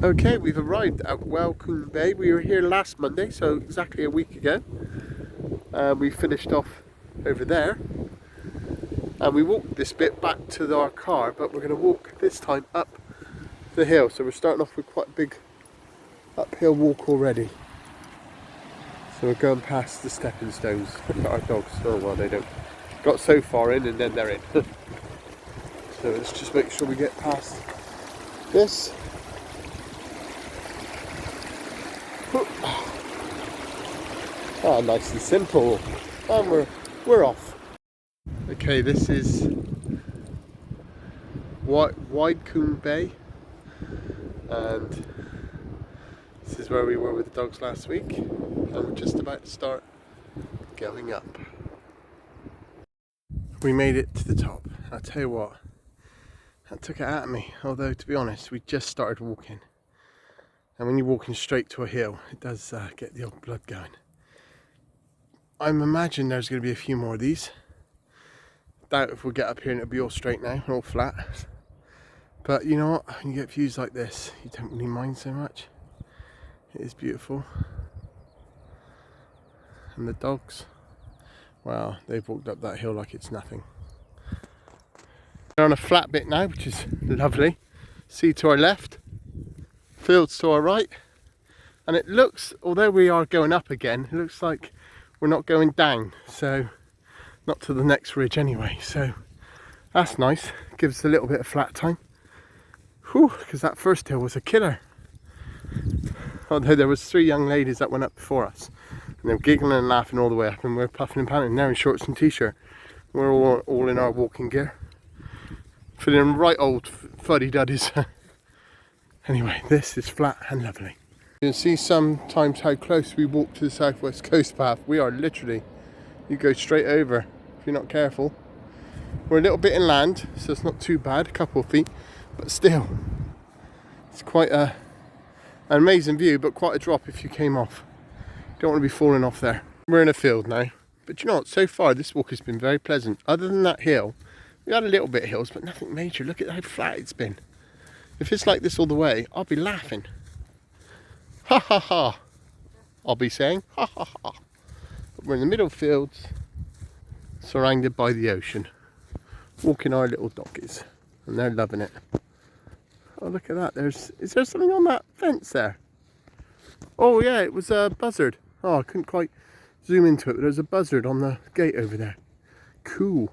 Okay, we've arrived at Welcome Bay. We were here last Monday, so exactly a week ago. We finished off over there and we walked this bit back to our car, but we're going to walk this time up the hill. So we're starting off with quite a big uphill walk already. So we're going past the stepping stones. Our dogs, oh well, they don't got so far in and then they're in. So let's just make sure we get past this. Ah, nice and simple, and we're off. Okay, this is Waterfall Bay, and this is where we were with the dogs last week, and we're just about to start going up. We made it to the top. I'll tell you what, that took it out of me, although to be honest, we just started walking, and when you're walking straight to a hill, it does get the old blood going. I'm imagining there's going to be a few more of these. Doubt if we'll get up here and it'll be all straight now, all flat. But you know what, when you get views like this, you don't really mind so much. It is beautiful. And the dogs, wow, they've walked up that hill like it's nothing. We're on a flat bit now, which is lovely. Sea to our left, fields to our right. And it looks, although we are going up again, it looks like we're not going down, so not to the next ridge anyway, so that's nice. Gives us a little bit of flat time. Whew, because that first hill was a killer. Although there was 3 young ladies that went up before us, and they were giggling and laughing all the way up, and we're puffing and panting. They're in shorts and t-shirt. We're all in our walking gear, feeling right old fuddy-duddies. Anyway, this is flat and lovely. You can see sometimes how close we walk to the southwest coast path. We are literally, you go straight over if you're not careful. We're a little bit inland, so it's not too bad, a couple of feet, but still, it's quite an amazing view, but quite a drop if you came off. Don't want to be falling off there. We're in a field now, but you know what, so far this walk has been very pleasant. Other than that hill, we had a little bit of hills, but nothing major. Look at how flat it's been. If it's like this all the way, I'll be laughing. Ha ha ha, I'll be saying ha ha ha. But we're in the middle fields, surrounded by the ocean, walking our little doggies, and they're loving it. Oh, look at that, is there something on that fence there? Oh yeah, it was a buzzard. Oh, I couldn't quite zoom into it, but there's a buzzard on the gate over there. Cool.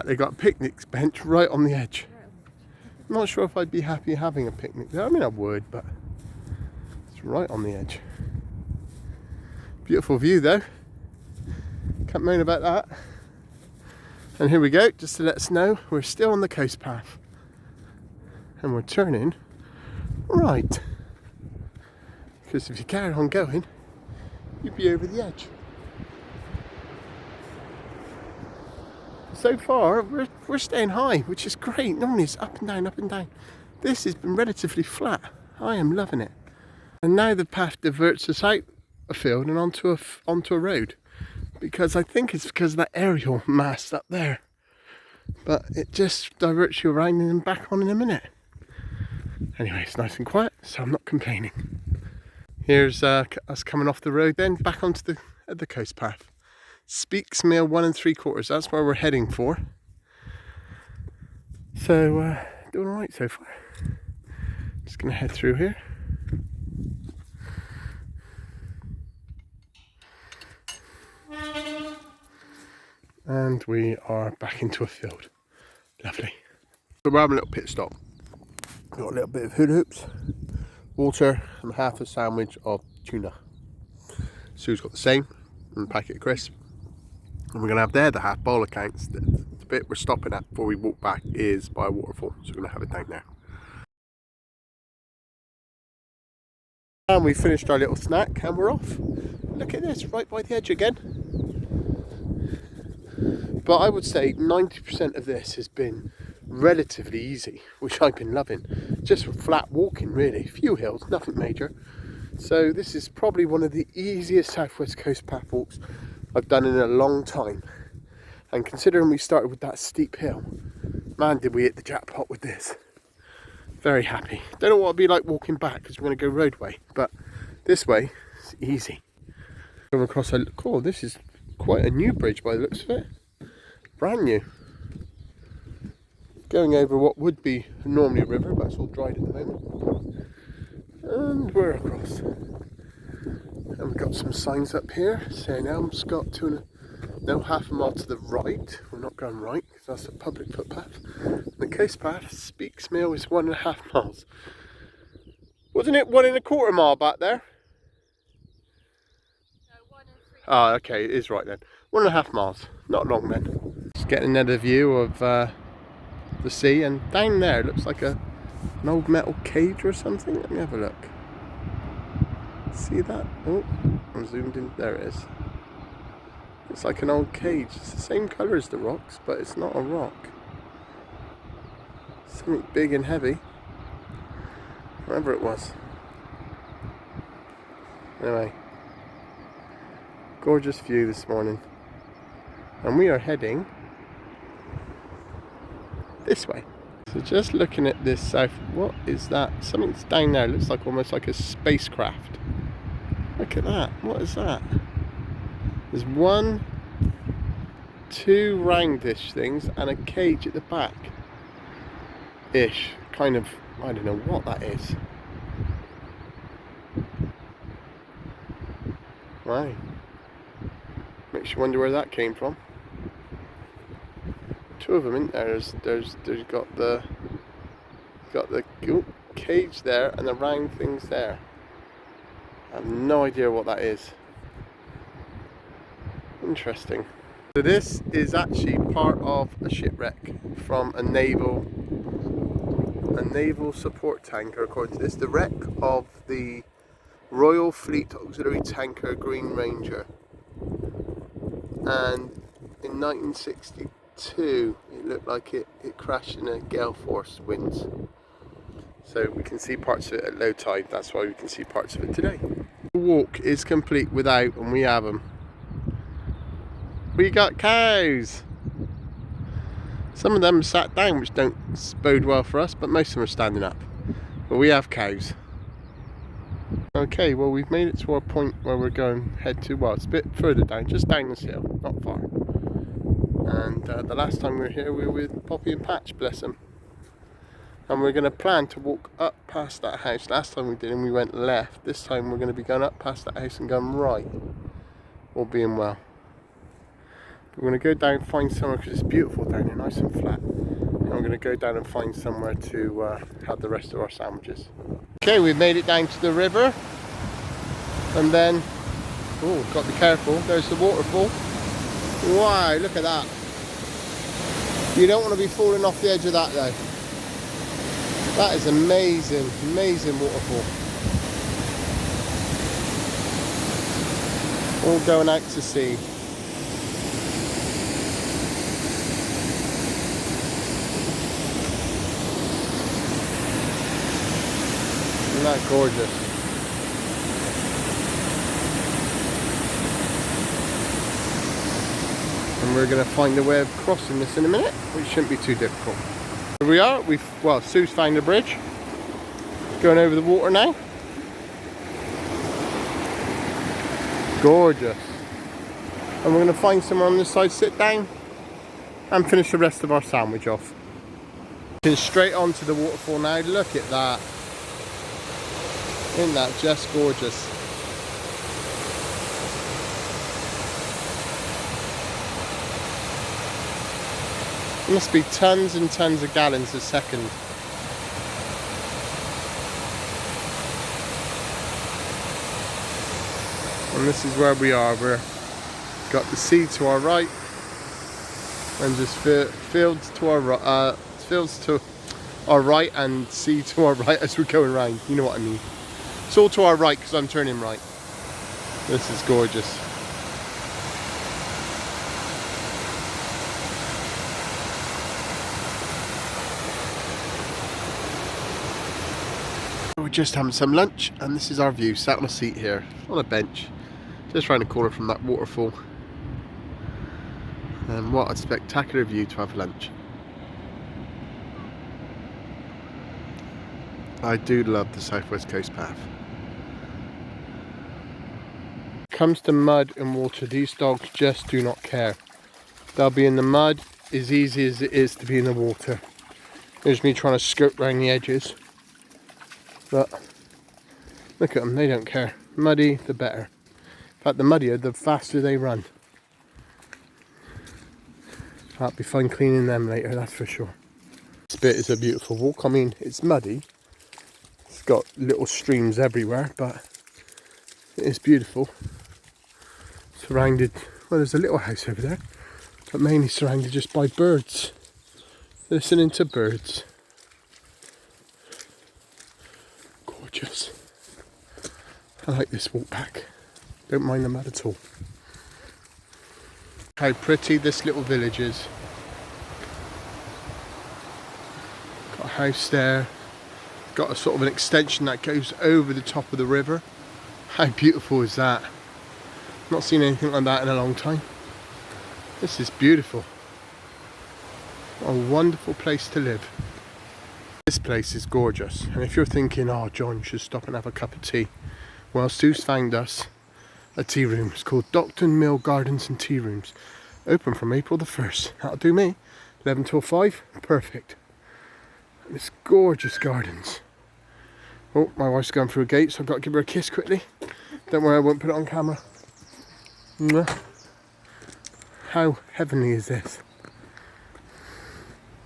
They got a picnic bench right on the edge. I'm not sure if I'd be happy having a picnic there. I mean, I would, but right on the edge. Beautiful view though, can't moan about that. And here we go, just to let us know we're still on the coast path and we're turning right, because if you carry on going you'd be over the edge. So far we're staying high, which is great. Normally it's up and down, up and down. This has been relatively flat. I am loving it. And now the path diverts us out a field and onto a road, because I think it's because of that aerial mast up there. But it just diverts you around and then back on in a minute. Anyway, it's nice and quiet, so I'm not complaining. Here's us coming off the road then, back onto the coast path. Speaks Mill 1 3/4, that's where we're heading for. So, doing alright so far. Just going to head through here. And we are back into a field. Lovely. So we're having a little pit stop. Got a little bit of hula hoops, water, and half a sandwich of tuna. Sue's got the same, and a packet of crisps. And we're going to have there the half bowl accounts. The bit we're stopping at before we walk back is by a waterfall, so we're going to have it down there. And we finished our little snack and we're off. Look at this, right by the edge again. But I would say 90% of this has been relatively easy, which I've been loving. Just flat walking really, few hills, nothing major. So this is probably one of the easiest southwest coast path walks I've done in a long time. And considering we started with that steep hill, man did we hit the jackpot with this. Very happy. Don't know what it'll be like walking back because we're going to go roadway, but this way is easy. Come across a, cool, this is quite a new bridge by the looks of it. Brand new. Going over what would be normally a river, but it's all dried at the moment. And we're across. And we've got some signs up here saying Elmscott half a mile to the right. We're not going right because that's a public footpath. And the coast path Speaks Mill is 1.5 miles. Wasn't it 1.25 mile back there? No, 1 and 3. Oh, okay, it is right then. 1.5 miles. Not long then. Just getting another view of the sea, and down there it looks like an old metal cage or something. Let me have a look. See that? Oh, I'm zoomed in. There it is. It's like an old cage. It's the same colour as the rocks, but it's not a rock. Something big and heavy. Whatever it was. Anyway. Gorgeous view this morning. And we are heading this way. So just looking at this south, what is that? Something's down there. It looks like almost like a spacecraft. Look at that. What is that? There's 1, 2 roundish things and a cage at the back. Ish. Kind of, I don't know what that is. Wow. Makes you wonder where that came from. 2 of them in there. There's got the cage there and the round things there. I have no idea what that is. Interesting. So this is actually part of a shipwreck from a naval support tanker, according to this. The wreck of the Royal Fleet Auxiliary Tanker Green Ranger. And in 1962 it looked like it crashed in a gale force winds. So we can see parts of it at low tide. That's why we can see parts of it today. The walk is complete without, and we have them. We got cows. Some of them sat down, which don't bode well for us, but most of them are standing up. But we have cows. Okay, well we've made it to our point where we're going head to, well it's a bit further down, just down this hill, not far. And the last time we were here we were with Poppy and Patch, bless them. And we're going to plan to walk up past that house. Last time we did and we went left. This time we're going to be going up past that house and going right. All being well. We're going to go down, find somewhere, because it's beautiful down here, nice and flat. And we're going to go down and find somewhere to have the rest of our sandwiches. Okay, we've made it down to the river. And then, oh, got to be careful, there's the waterfall. Wow, look at that. You don't want to be falling off the edge of that though. That is amazing, amazing waterfall. All going out to sea. Isn't that gorgeous? And we're going to find a way of crossing this in a minute, which shouldn't be too difficult. Here we are, Sue's found a bridge. Going over the water now. Gorgeous. And we're going to find somewhere on this side, sit down and finish the rest of our sandwich off. Looking straight onto the waterfall now, look at that. Isn't that just gorgeous? It must be tons and tons of gallons a second. And this is where we are. We've got the sea to our right and just fields to our right, and sea to our right as we're going around. You know what I mean. It's all to our right because I'm turning right. This is gorgeous. We're just having some lunch and this is our view, sat on a seat here on a bench just round the corner from that waterfall. And what a spectacular view to have lunch. I do love the Southwest Coast Path. Comes to mud and water, these dogs just do not care. They'll be in the mud as easy as it is to be in the water. There's me trying to skirt around the edges, but look at them, they don't care. Muddy, the better. In fact, the muddier, the faster they run. That'll be fun cleaning them later, that's for sure. This bit is a beautiful walk. I mean, it's muddy. It's got little streams everywhere, but it is beautiful. Surrounded, well, there's a little house over there, but mainly surrounded just by birds. Listening to birds. Gorgeous. I like this walk back. Don't mind the mud at all. How pretty this little village is. Got a house there. Got a sort of an extension that goes over the top of the river. How beautiful is that? Not seen anything like that in a long time. This is beautiful. What a wonderful place to live. This place is gorgeous. And if you're thinking, oh John, you should stop and have a cup of tea. Well, Sue's found us a tea room. It's called Docton Mill Gardens and Tea Rooms. Open from April the 1st. That'll do me. 11 till 5. Perfect. And it's gorgeous gardens. Oh, my wife's going through a gate, so I've got to give her a kiss quickly. Don't worry, I won't put it on camera. Mwah. How heavenly is this?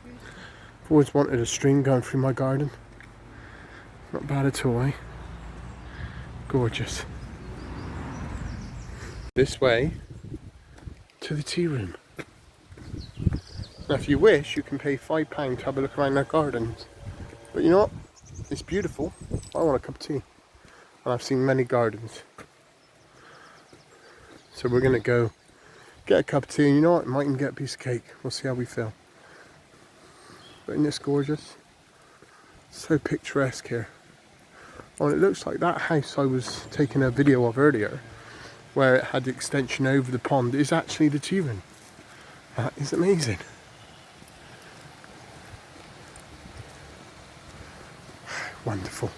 I've always wanted a stream going through my garden. Not bad at all, eh? Gorgeous. This way to the tea room. Now if you wish, you can pay £5 to have a look around their gardens. But you know what? It's beautiful. I want a cup of tea. And I've seen many gardens. So we're going to go get a cup of tea, and you know what? Might even get a piece of cake. We'll see how we feel. But isn't this gorgeous? So picturesque here. Oh, and it looks like that house I was taking a video of earlier, where it had the extension over the pond, is actually the tea room. That is amazing. Wonderful.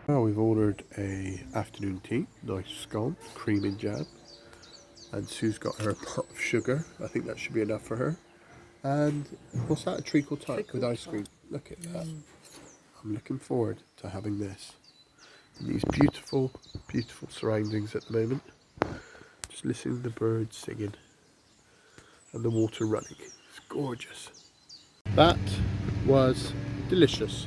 Well, we've ordered a afternoon tea, nice scone, cream and jam, and Sue's got her pot of sugar. I think that should be enough for her. And what's that? A treacle tart with ice cream. Look at that. I'm looking forward to having this. And these beautiful, beautiful surroundings at the moment. Just listening to the birds singing and the water running. It's gorgeous. That was delicious.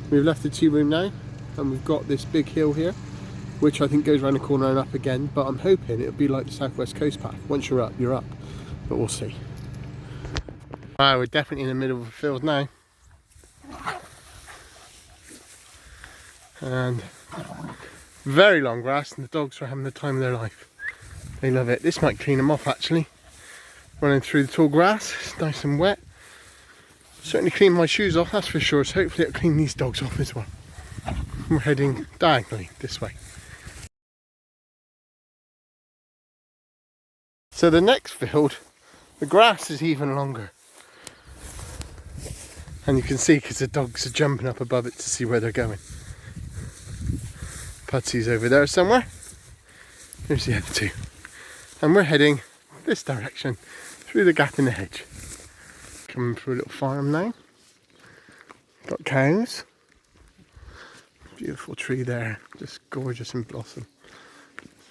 We've left the tea room now. And we've got this big hill here, which I think goes around the corner and up again, but I'm hoping it'll be like the Southwest Coast Path. Once you're up, but we'll see. Wow, we're definitely in the middle of a field now. And very long grass, and the dogs are having the time of their life. They love it. This might clean them off actually. Running through the tall grass, it's nice and wet. Certainly clean my shoes off, that's for sure, so hopefully it'll clean these dogs off as well. We're heading diagonally this way. So the next field, the grass is even longer. And you can see because the dogs are jumping up above it to see where they're going. Putsy's over there somewhere. There's the other two. And we're heading this direction through the gap in the hedge. Coming through a little farm now. Got cows. Beautiful tree there, just gorgeous in blossom.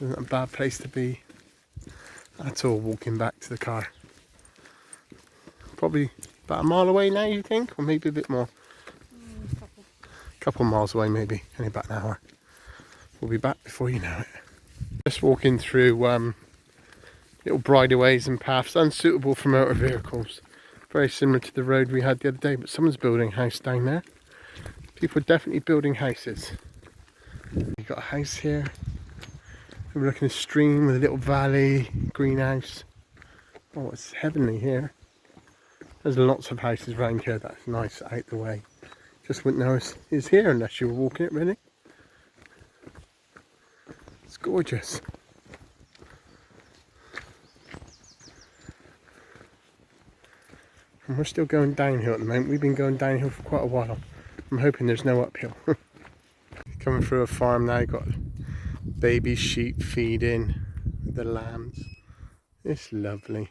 Isn't that a bad place to be at all, walking back to the car. Probably about a mile away now, you think? Or maybe a bit more? A couple miles away maybe, only about an hour. We'll be back before you know it. Just walking through little bridleways and paths unsuitable for motor vehicles. Very similar to the road we had the other day, but someone's building a house down there. People are definitely building houses. You've got a house here. We're looking at a stream with a little valley, greenhouse. Oh, it's heavenly here. There's lots of houses around here that's nice out the way. Just wouldn't know it's here unless you were walking it, really. It's gorgeous. And we're still going downhill at the moment. We've been going downhill for quite a while. I'm hoping there's no uphill. Coming through a farm now, got baby sheep feeding the lambs. It's lovely.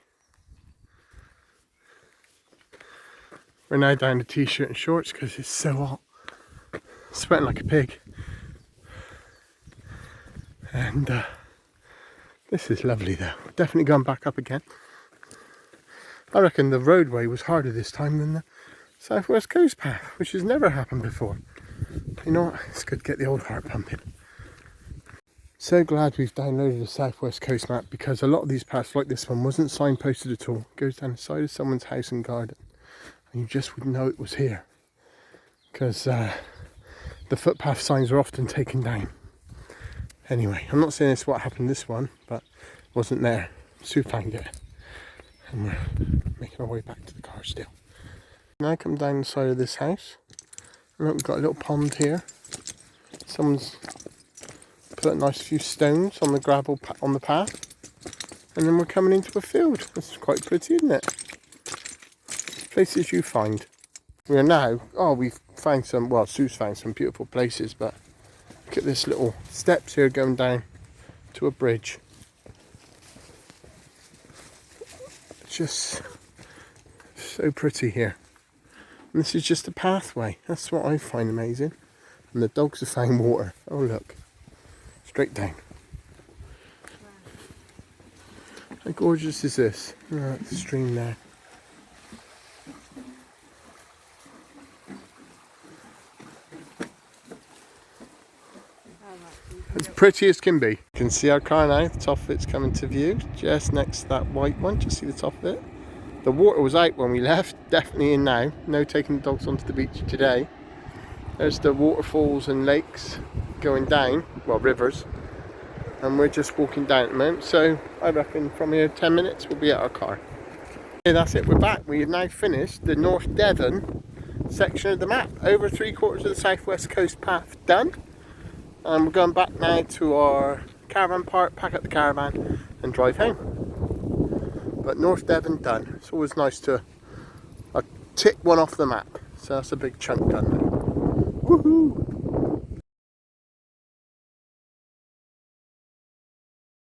We're now down to t-shirt and shorts because it's so hot. Sweating like a pig. And this is lovely though. Definitely going back up again. I reckon the roadway was harder this time than the Southwest Coast Path, which has never happened before. You know what? It's good to get the old heart pumping. So glad we've downloaded the Southwest Coast map, because a lot of these paths like this one wasn't signposted at all. It goes down the side of someone's house and garden and you just wouldn't know it was here, because the footpath signs are often taken down. Anyway, I'm not saying it's what happened this one, but it wasn't there. Sue found it and we're making our way back to the car still. Now I come down the side of this house. Look, we've got a little pond here. Someone's put a nice few stones on the gravel on the path, and then we're coming into a field. That's quite pretty, isn't it? Places you find. We are now, we've found some, well, Sue's found some beautiful places, but look at this little steps here going down to a bridge. Just so pretty here. And this is just a pathway. That's what I find amazing. And the dogs have found water. Oh look, straight down. How gorgeous is this? Oh, that's the stream there. As pretty as can be. You can see our car now, the top of it's coming to view, just next to that white one. Just see the top of it. The water was out when we left, definitely in now. No taking the dogs onto the beach today. There's the waterfalls and lakes going down, well, rivers. And we're just walking down at the moment, so I reckon from here 10 minutes we'll be at our car. Okay, that's it, we're back. We have now finished the North Devon section of the map. Over 3/4 of the Southwest Coast Path done. And we're going back now to our caravan park, pack up the caravan and drive home. But North Devon done. It's always nice to tick one off the map. So that's a big chunk done now. Woohoo!